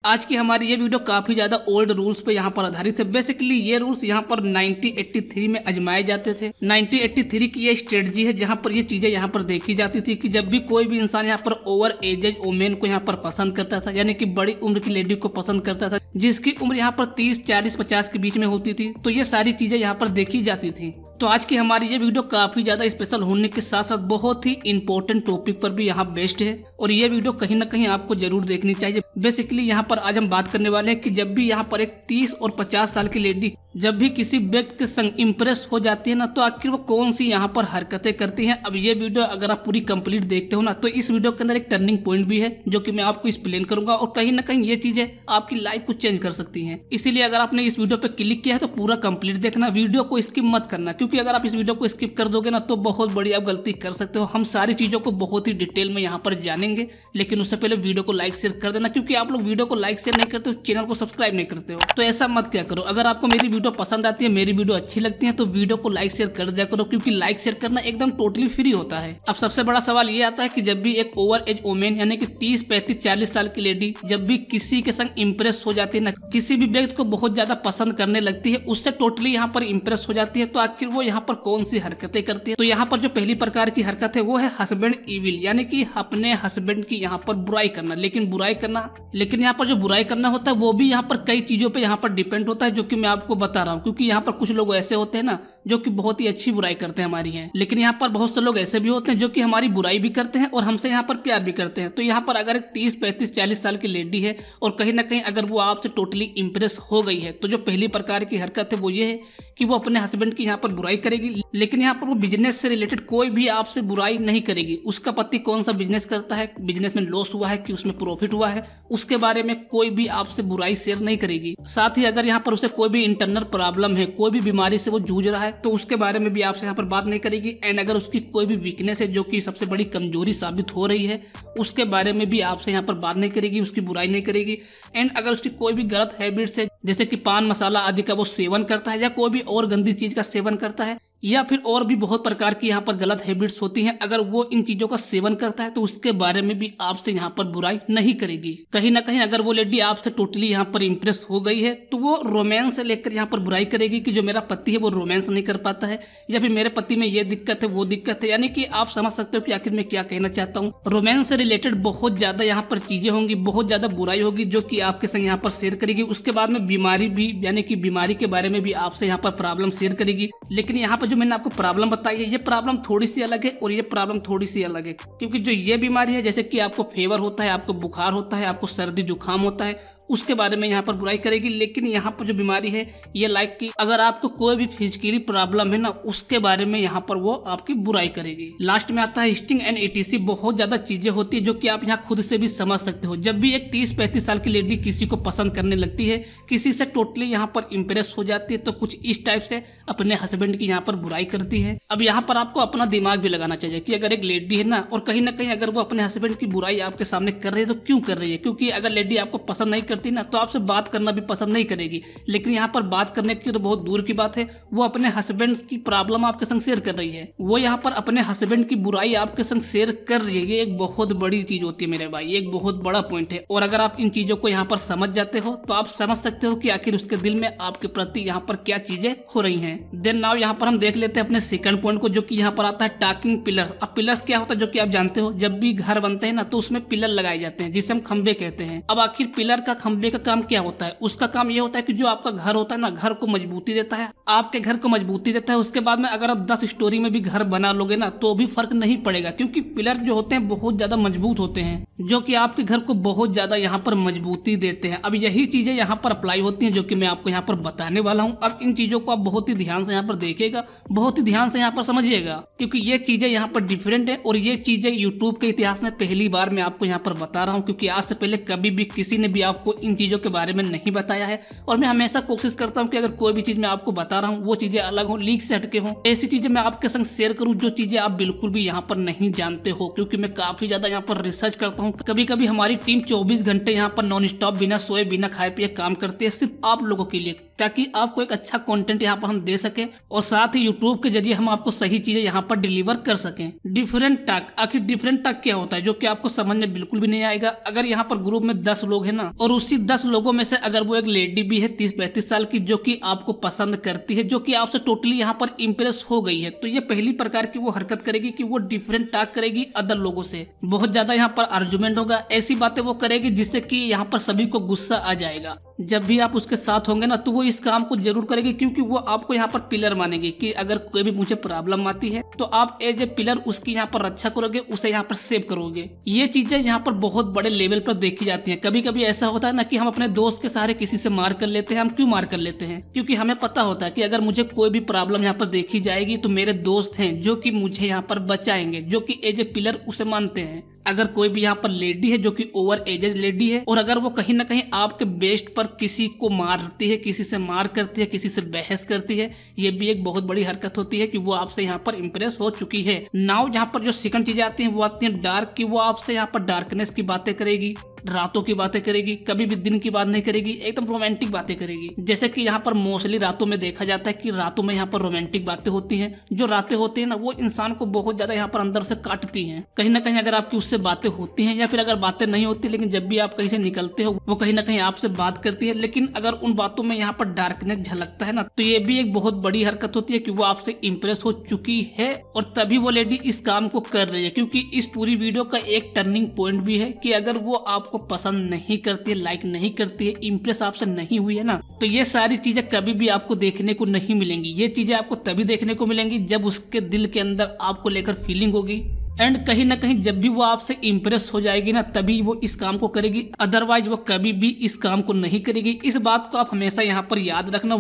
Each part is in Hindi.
आज की हमारी ये वीडियो काफी ज्यादा ओल्ड रूल्स पे यहाँ पर आधारित है। बेसिकली ये रूल्स यहाँ पर 1983 में आजमाए जाते थे। 1983 की ये स्ट्रेटजी है जहाँ पर ये चीजें यहाँ पर देखी जाती थी कि जब भी कोई भी इंसान यहाँ पर ओवर एजेज वोमेन को यहाँ पर पसंद करता था, यानी कि बड़ी उम्र की लेडी को पसंद करता था जिसकी उम्र यहाँ पर 30, 40, 50 के बीच में होती थी, तो ये सारी चीजें यहाँ पर देखी जाती थी। तो आज की हमारी ये वीडियो काफी ज्यादा स्पेशल होने के साथ साथ बहुत ही इंपॉर्टेंट टॉपिक पर भी यहाँ बेस्ड है और ये वीडियो कहीं ना कहीं आपको जरूर देखनी चाहिए। बेसिकली यहाँ पर आज हम बात करने वाले हैं कि जब भी यहाँ पर एक 30 और 50 साल की लेडी जब भी किसी व्यक्ति के संग इम्प्रेस हो जाती है ना, तो आखिर वो कौन सी यहाँ पर हरकतें करती हैं। अब ये वीडियो अगर आप पूरी कंप्लीट देखते हो ना, तो इस वीडियो के अंदर एक टर्निंग पॉइंट भी है जो कि मैं आपको एक्सप्लेन करूंगा और कहीं ना कहीं ये चीजें आपकी लाइफ को चेंज कर सकती हैं। इसीलिए अगर आपने इस वीडियो पे क्लिक किया है तो पूरा कंप्लीट देखना, वीडियो को स्किप मत करना, क्योंकि अगर आप इस वीडियो को स्किप कर दोगे ना तो बहुत बड़ी आप गलती कर सकते हो। हम सारी चीजों को बहुत ही डिटेल में यहाँ पर जानेंगे, लेकिन उससे पहले वीडियो को लाइक शेयर कर देना, क्योंकि आप लोग वीडियो को लाइक शेयर नहीं करते हो, चैनल को सब्सक्राइब नहीं करते हो। तो ऐसा मत क्या करो। अगर आपको मेरी वीडियो पसंद आती है, मेरी वीडियो अच्छी लगती है, तो वीडियो को लाइक शेयर कर दिया करो, क्योंकि लाइक शेयर करना एकदम टोटली फ्री होता है। अब सबसे बड़ा सवाल ये आता है कि जब भी एक ओवर एज वोमेन यानी कि 30, 35, 40 साल की लेडी जब भी किसी के संग इम्प्रेस हो जाती है ना, किसी भी व्यक्ति को बहुत ज्यादा पसंद करने लगती है, उससे टोटली यहाँ पर इम्प्रेस हो जाती है, तो आखिर वो यहाँ पर कौन सी हरकतें करती है। तो यहाँ पर जो पहली प्रकार की हरकत है वो है हस्बैंड इविल, यानी कि अपने हस्बैंड की यहाँ पर बुराई करना। लेकिन यहाँ पर जो बुराई करना होता है वो भी यहाँ पर कई चीजों पे यहाँ पर डिपेंड होता है, जो कि मैं आपको बता रहा हूँ। क्योंकि यहाँ पर कुछ लोग ऐसे होते हैं ना जो कि बहुत ही अच्छी बुराई करते हैं हमारी हैं, लेकिन यहाँ पर बहुत से लोग ऐसे भी होते हैं जो कि हमारी बुराई भी करते हैं और हमसे यहाँ पर प्यार भी करते हैं। तो यहाँ पर अगर एक 30, 35, 40 साल की लेडी है और कहीं ना कहीं अगर वो आपसे टोटली इम्प्रेस हो गई है, तो जो पहली प्रकार की हरकत है वो ये है कि वो अपने हस्बैंड की यहाँ पर बुराई करेगी। लेकिन यहाँ पर वो बिजनेस से रिलेटेड कोई भी आपसे बुराई नहीं करेगी। उसका पति कौन सा बिजनेस करता है, बिजनेस में लॉस हुआ है कि उसमें प्रॉफिट हुआ है, उसके बारे में कोई भी आपसे बुराई शेयर नहीं करेगी। साथ ही अगर यहाँ पर उसे कोई भी इंटरनल प्रॉब्लम है, कोई भी बीमारी से वो जूझ रहा है, तो उसके बारे में भी आपसे यहाँ पर बात नहीं करेगी। एंड अगर उसकी कोई भी वीकनेस है जो कि सबसे बड़ी कमजोरी साबित हो रही है, उसके बारे में भी आपसे यहाँ पर बात नहीं करेगी, उसकी बुराई नहीं करेगी। एंड अगर उसकी कोई भी गलत हैबिट्स है, जैसे कि पान मसाला आदि का वो सेवन करता है या कोई भी और गंदी चीज का सेवन करता है, या फिर और भी बहुत प्रकार की यहाँ पर गलत हैबिट्स होती हैं, अगर वो इन चीजों का सेवन करता है तो उसके बारे में भी आपसे यहाँ पर बुराई नहीं करेगी। कहीं ना कहीं अगर वो लेडी आपसे टोटली यहाँ पर इम्प्रेस हो गई है तो वो रोमांस से लेकर यहाँ पर बुराई करेगी कि जो मेरा पति है वो रोमांस नहीं कर पाता है, या फिर मेरे पति में ये दिक्कत है, वो दिक्कत है। यानी कि आप समझ सकते हो कि आखिर मैं क्या कहना चाहता हूँ। रोमांस से रिलेटेड बहुत ज्यादा यहाँ पर चीजें होंगी, बहुत ज्यादा बुराई होगी जो कि आपके संग यहाँ पर शेयर करेगी। उसके बाद में बीमारी भी, यानी कि बीमारी के बारे में भी आपसे यहाँ पर प्रॉब्लम शेयर करेगी। लेकिन यहाँ पर जो मैंने आपको प्रॉब्लम बताई है, ये प्रॉब्लम थोड़ी सी अलग है और ये प्रॉब्लम थोड़ी सी अलग है। क्योंकि जो ये बीमारी है, जैसे कि आपको फीवर होता है, आपको बुखार होता है, आपको सर्दी जुकाम होता है, उसके बारे में यहाँ पर बुराई करेगी। लेकिन यहाँ पर जो बीमारी है ये लाइक कि अगर आपको कोई भी फिजिकली प्रॉब्लम है ना, उसके बारे में यहाँ पर वो आपकी बुराई करेगी। लास्ट में आता है स्टिंग एंड ETC। बहुत ज्यादा चीजें होती है जो कि आप यहाँ खुद से भी समझ सकते हो। जब भी एक 30, 35 साल की लेडी किसी को पसंद करने लगती है, किसी से टोटली यहाँ पर इम्प्रेस हो जाती है, तो कुछ इस टाइप से अपने हस्बैंड की यहाँ पर बुराई करती है। अब यहाँ पर आपको अपना दिमाग भी लगाना चाहिए कि अगर एक लेडी है ना और कहीं ना कहीं अगर वो अपने हस्बैंड की बुराई आपके सामने कर रही है तो क्यों कर रही है। क्योंकि अगर लेडी आपको पसंद नहीं करती ना तो आपसे बात करना भी पसंद नहीं करेगी। लेकिन यहाँ पर बात करने की तो बहुत दूर की बात है, वो अपने हस्बैंड की प्रॉब्लम आपके संग शेयर कर रही है, वो यहाँ पर अपने हस्बैंड की बुराई आपके संग शेयर कर रही है। ये एक बहुत बड़ी चीज होती है मेरे भाई, ये एक बहुत बड़ा पॉइंट है। और अगर आप इन चीजों को यहाँ पर समझ जाते हो तो आप समझ सकते हो कि आखिर उसके दिल में आपके प्रति यहाँ पर क्या चीजें हो रही हैं। देन नाउ यहाँ पर हम देख लेते हैं अपने सेकंड पॉइंट को, जो कि यहाँ पर आता है टॉकिंग पिलर्स। अब पिलर्स क्या होता है, जो कि आप जानते हो, जब भी घर बनते हैं ना तो उसमें पिलर लगाए जाते हैं जिसे हम खंबे कहते हैं। अब आखिर पिलर का, खंबे का काम क्या होता है? उसका काम ये होता है कि जो आपका घर होता है ना, घर को मजबूती देता है, आपके घर को मजबूती देता है। उसके बाद में अगर आप 10 स्टोरी में भी घर बना लोगे ना तो भी फर्क नहीं पड़ेगा, क्योंकि पिलर जो होते हैं बहुत ज्यादा मजबूत होते हैं, जो कि आपके घर को बहुत ज्यादा यहाँ पर मजबूती देते हैं। अब यही चीजें यहाँ पर अप्लाई होती हैं जो कि मैं आपको यहाँ पर बताने वाला हूँ। अब इन चीजों को आप बहुत ही ध्यान से यहाँ पर देखिएगा, बहुत ही ध्यान से यहाँ पर समझिएगा, क्योंकि ये चीजें यहाँ पर डिफरेंट है और ये चीजें यूट्यूब के इतिहास में पहली बार मैं आपको यहाँ पर बता रहा हूँ। क्योंकि आज से पहले कभी भी किसी ने भी आपको इन चीजों के बारे में नहीं बताया है और मैं हमेशा कोशिश करता हूँ कि अगर कोई भी चीज मैं आपको बता रहा हूँ वो चीजें अलग हो, लीक से हटके हो, ऐसी चीजें मैं आपके संग शेयर करूँ जो चीजें आप बिल्कुल भी यहाँ पर नहीं जानते हो। क्योंकि मैं काफी ज्यादा यहाँ पर रिसर्च करता हूँ। कभी कभी हमारी टीम 24 घंटे यहाँ पर नॉन स्टॉप बिना सोए बिना खाए पिए काम करती है, सिर्फ आप लोगों के लिए, ताकि आपको एक अच्छा कंटेंट यहाँ पर हम दे सके और साथ ही यूट्यूब के जरिए हम आपको सही चीजें यहाँ पर डिलीवर कर सकें। डिफरेंट टॉक, आखिर डिफरेंट टॉक क्या होता है जो कि आपको समझ में बिल्कुल भी नहीं आएगा। अगर यहाँ पर ग्रुप में 10 लोग हैं ना और उसी 10 लोगों में से अगर वो एक लेडी भी है 30-35 साल की जो कि आपको पसंद करती है, जो कि आपसे टोटली यहाँ पर इम्प्रेस हो गई है, तो ये पहली प्रकार की वो हरकत करेगी कि वो डिफरेंट टॉक करेगी अदर लोगों से। बहुत ज्यादा यहाँ पर आर्गुमेंट होगा, ऐसी बातें वो करेगी जिससे कि यहाँ पर सभी को गुस्सा आ जाएगा। जब भी आप उसके साथ होंगे ना तो वो इस काम को जरूर करेगी, क्योंकि वो आपको यहाँ पर पिलर मानेगी कि अगर कोई भी मुझे प्रॉब्लम आती है तो आप एज ए पिलर उसकी यहाँ पर रक्षा करोगे, उसे यहाँ पर सेव करोगे। ये चीजें यहाँ पर बहुत बड़े लेवल पर देखी जाती हैं। कभी कभी ऐसा होता है ना कि हम अपने दोस्त के सहारे किसी से मार कर लेते हैं। हम क्यों मार कर लेते हैं? क्योंकि हमें पता होता है कि अगर मुझे कोई भी प्रॉब्लम यहाँ पर देखी जाएगी तो मेरे दोस्त हैं जो कि मुझे यहाँ पर बचाएंगे, जो कि एज ए पिलर उसे मानते हैं। अगर कोई भी यहाँ पर लेडी है जो कि ओवर एजेड लेडी है और अगर वो कहीं ना कहीं आपके बेस्ट पर किसी को मारती है, किसी से मार करती है, किसी से बहस करती है, ये भी एक बहुत बड़ी हरकत होती है कि वो आपसे यहाँ पर इंप्रेस हो चुकी है। नाउ यहाँ पर जो सेकंड चीजें आती हैं वो आती हैं डार्क की। वो आपसे यहाँ पर डार्कनेस की बातें करेगी, रातों की बातें करेगी, कभी भी दिन की बात नहीं करेगी, एकदम रोमांटिक बातें करेगी। जैसे कि यहाँ पर मोस्टली रातों में देखा जाता है कि रातों में यहाँ पर रोमांटिक बातें होती हैं। जो रातें होती हैं ना वो इंसान को बहुत ज्यादा यहाँ पर अंदर से काटती हैं। कहीं ना कहीं अगर आपकी उससे बातें होती हैं या फिर अगर बातें नहीं होती, लेकिन जब भी आप कहीं से निकलते हो वो कहीं ना कहीं आपसे बात करती है, लेकिन अगर उन बातों में यहाँ पर डार्कनेस झलकता है ना तो ये भी एक बहुत बड़ी हरकत होती है कि वो आपसे इंप्रेस हो चुकी है और तभी वो लेडी इस काम को कर रही है। क्योंकि इस पूरी वीडियो का एक टर्निंग पॉइंट भी है कि अगर वो आपको पसंद नहीं करती है, लाइक नहीं करती है, इंप्रेस आपसे नहीं हुई है ना, तो ये सारी चीजें कभी भी आपको देखने को नहीं मिलेंगी। ये चीजें आपको तभी देखने को मिलेंगी जब उसके दिल के अंदर आपको लेकर फीलिंग होगी एंड कहीं ना कहीं जब भी वो आपसे इंप्रेस हो जाएगी ना तभी वो इस काम को करेगी, अदरवाइज वो कभी भी इस काम को नहीं करेगी। इस बात को आप हमेशा यहाँ पर याद रखना।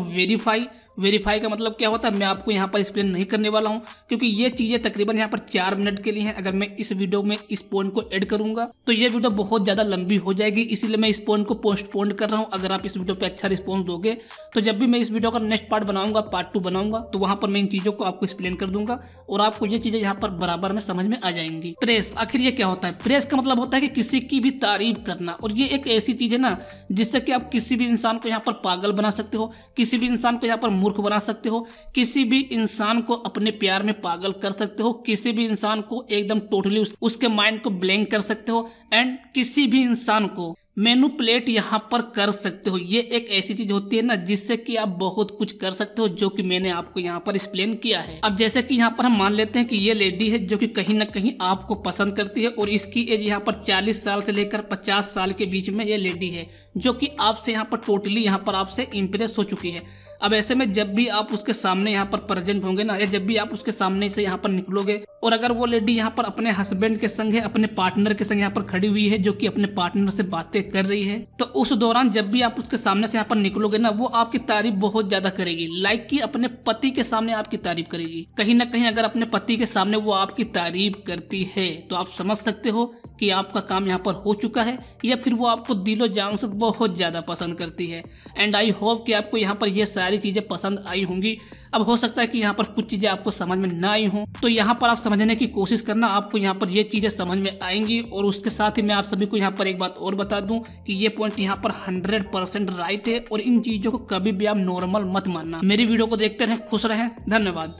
वेरीफाई का मतलब क्या होता है मैं आपको यहाँ पर एक्सप्लेन नहीं करने वाला हूँ, क्योंकि ये चीजें तकरीबन यहाँ पर 4 मिनट के लिए हैं। अगर मैं इस वीडियो में इस पॉइंट को ऐड करूंगा तो ये वीडियो बहुत ज्यादा लंबी हो जाएगी, इसीलिए मैं इस पॉइंट को पोस्टपोन कर रहा हूँ। अगर आप इस वीडियो पे अच्छा रिस्पॉन्स दोगे तो जब भी मैं इस वीडियो का नेक्स्ट पार्ट बनाऊंगा, पार्ट 2 बनाऊंगा, तो वहां पर मैं इन चीजों को आपको एक्सप्लेन कर दूंगा और आपको ये चीजें यहाँ पर बराबर में समझ में आ जाएंगी। प्रेस, आखिर ये क्या होता है? प्रेस का मतलब होता है कि किसी की भी तारीफ करना, और ये एक ऐसी चीज है ना जिससे कि आप किसी भी इंसान को यहाँ पर पागल बना सकते हो, किसी भी इंसान को यहाँ पर मूर्ख बना सकते हो, किसी भी इंसान को अपने प्यार में पागल कर सकते हो, किसी भी इंसान को एकदम टोटली उसके माइंड को ब्लैंक कर सकते हो एंड किसी भी इंसान को मैनिपुलेट यहाँ पर कर सकते हो। ये एक ऐसी चीज होती है ना जिससे कि आप बहुत कुछ कर सकते हो, जो कि मैंने आपको यहाँ पर एक्सप्लेन किया है। अब जैसे कि यहाँ पर हम मान लेते हैं कि ये लेडी है जो कि कहीं ना कहीं आपको पसंद करती है और इसकी एज यहाँ पर 40 साल से लेकर 50 साल के बीच में ये लेडी है जो कि आपसे यहाँ पर टोटली यहाँ पर आपसे इंप्रेस हो चुकी है। अब ऐसे में जब भी आप उसके सामने यहाँ पर प्रेजेंट होंगे ना, या जब भी आप उसके सामने से यहाँ पर निकलोगे और अगर वो लेडी यहाँ पर अपने हस्बैंड के संग है, अपने पार्टनर के संग यहाँ पर खड़ी हुई है जो कि अपने पार्टनर से बातें कर रही है, तो उस दौरान जब भी आप उसके सामने से यहाँ पर निकलोगे ना वो आपकी तारीफ बहुत ज्यादा करेगी, लाइक कि अपने पति के सामने आपकी तारीफ करेगी। कहीं ना कहीं अगर अपने पति के सामने वो आपकी तारीफ करती है तो आप समझ सकते हो कि आपका काम यहाँ पर हो चुका है, या फिर वो आपको दिलो जान से बहुत ज्यादा पसंद करती है। एंड आई होप कि आपको यहाँ पर ये सारी चीजें पसंद आई होंगी। अब हो सकता है कि यहाँ पर कुछ चीजें आपको समझ में ना आई हों, तो यहाँ पर आप समझने की कोशिश करना, आपको यहाँ पर ये चीजें समझ में आएंगी। और उसके साथ ही मैं आप सभी को यहाँ पर एक बात और बता दूं कि ये पॉइंट यहाँ पर 100% राइट है और इन चीजों को कभी भी आप नॉर्मल मत मानना। मेरी वीडियो को देखते रहें, खुश रहें, धन्यवाद।